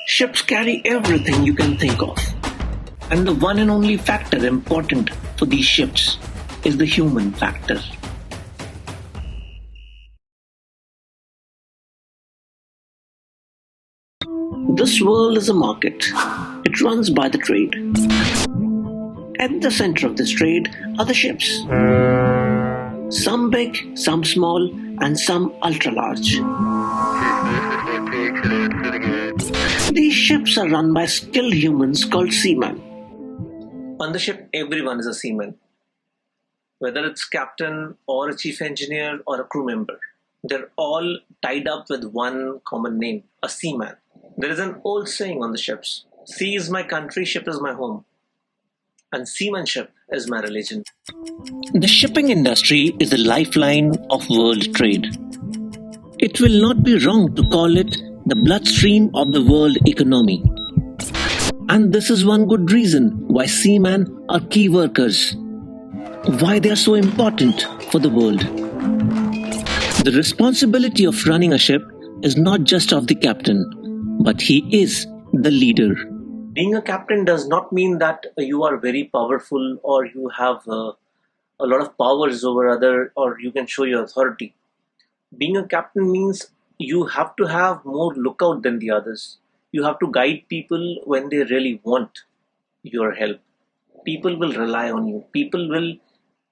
Ships carry everything you can think of. And the one and only factor important for these ships is the human factor. This world is a market. It runs by the trade. At the center of this trade are the ships. Some big, some small, and some ultra large. These ships are run by skilled humans called seamen. On the ship, everyone is a seaman. Whether it's captain or a chief engineer or a crew member, they're all tied up with one common name, a seaman. There is an old saying on the ships: sea is my country, ship is my home. And seamanship is my religion. The shipping industry is the lifeline of world trade. It will not be wrong to call it the bloodstream of the world economy. And this is one good reason why seamen are key workers, why they are so important for the world. The responsibility of running a ship is not just of the captain, but he is the leader. Being a captain does not mean that you are very powerful or you have a lot of powers over other, or you can show your authority. Being a captain means you have to have more lookout than the others. You have to guide people when they really want your help. People will rely on you. People will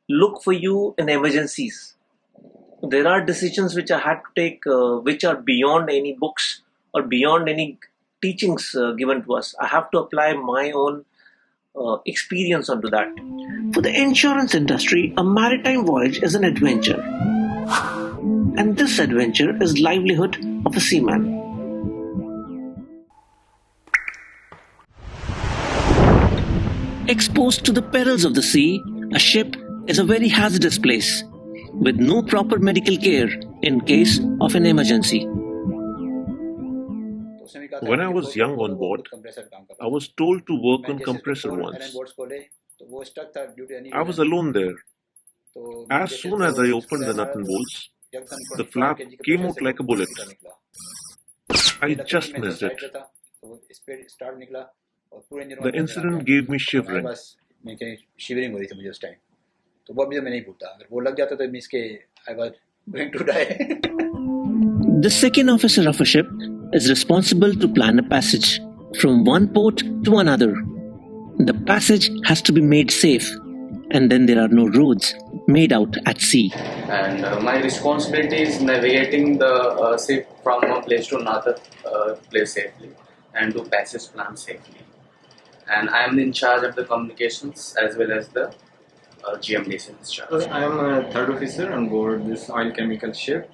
look for you in emergencies. There are decisions which I had to take which are beyond any books or beyond any teachings given to us. I have to apply my own experience onto that. For the insurance industry, a maritime voyage is an adventure. And this adventure is livelihood of a seaman. Exposed to the perils of the sea, a ship is a very hazardous place with no proper medical care in case of an emergency. When I was young on board, I was told to work on compressor once. I was alone there. As soon as I opened the nut and bolts, the flap came out like a bullet. I just missed it. The incident gave me shivering. The second officer of a ship is responsible to plan a passage from one port to another. The passage has to be made safe, and then there are no roads made out at sea. And my responsibility is navigating the ship from one place to another place safely and do passage plan safely. And I am in charge of the communications as well as the GMDs in charge. I am a third officer on board this oil chemical ship.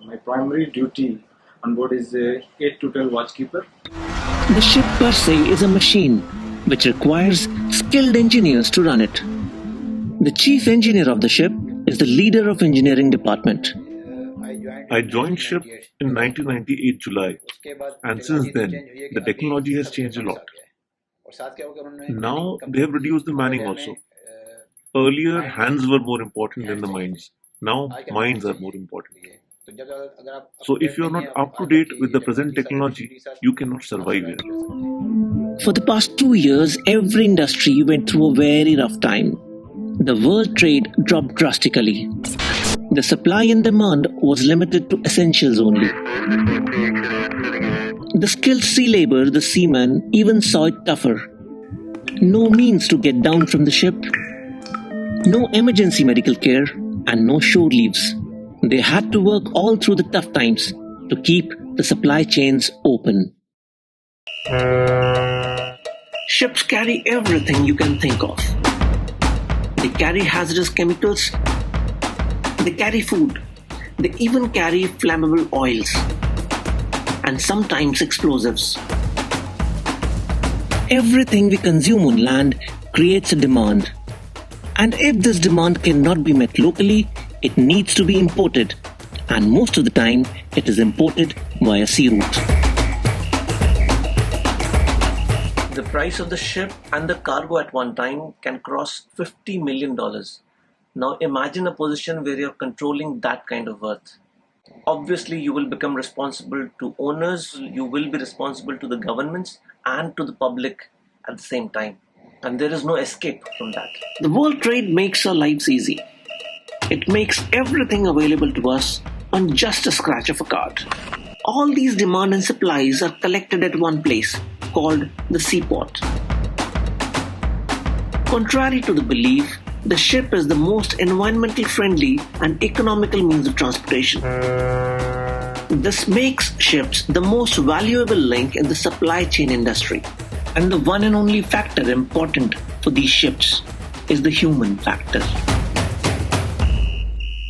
My primary duty on board is 8 to 12 watchkeeper. The ship per se is a machine which requires skilled engineers to run it. The chief engineer of the ship is the leader of engineering department. I joined ship in 1998 July, and since then the technology has changed a lot. Now they have reduced the manning also. Earlier hands were more important than the minds. Now minds are more important. So if you are not up to date with the present technology, you cannot survive here. For the past 2 years, every industry went through a very rough time. The world trade dropped drastically. The supply and demand was limited to essentials only. The skilled sea labor, the seamen, even saw it tougher. No means to get down from the ship, no emergency medical care, and no shore leaves. They had to work all through the tough times to keep the supply chains open. Ships carry everything you can think of. They carry hazardous chemicals, they carry food, they even carry flammable oils, and sometimes explosives. Everything we consume on land creates a demand. And if this demand cannot be met locally, it needs to be imported. And most of the time, it is imported via sea route. The price of the ship and the cargo at one time can cross $50 million. Now imagine a position where you're controlling that kind of worth. obviously you will become responsible to owners, you will be responsible to the governments and to the public at the same time. And there is no escape from that. The world trade makes our lives easy. It makes everything available to us on just a scratch of a card. All these demand and supplies are collected at one place called the seaport. Contrary to the belief, the ship is the most environmental friendly and economical means of transportation. This makes ships the most valuable link in the supply chain industry. And the one and only factor important for these ships is the human factor.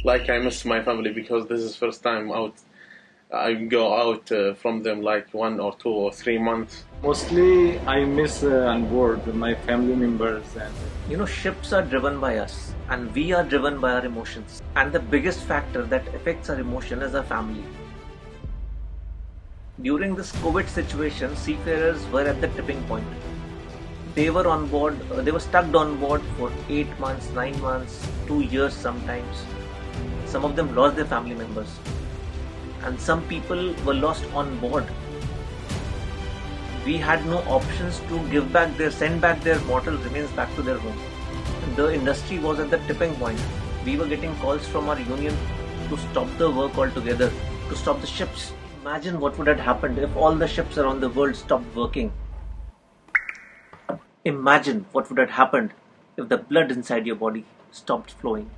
Like I miss my family because this is first time out. I go out from them like 1 or 2 or 3 months. Mostly I miss on board my family members. And ships are driven by us and we are driven by our emotions. And the biggest factor that affects our emotion is our family. During this COVID situation, seafarers were at the tipping point. They were on board, they were stuck on board for 8 months, 9 months, 2 years sometimes. Some of them lost their family members. And some people were lost on board. We had no options to send back their mortal remains back to their home. The industry was at the tipping point. We were getting calls from our union to stop the work altogether, to stop the ships. Imagine what would have happened if all the ships around the world stopped working. Imagine what would have happened if the blood inside your body stopped flowing.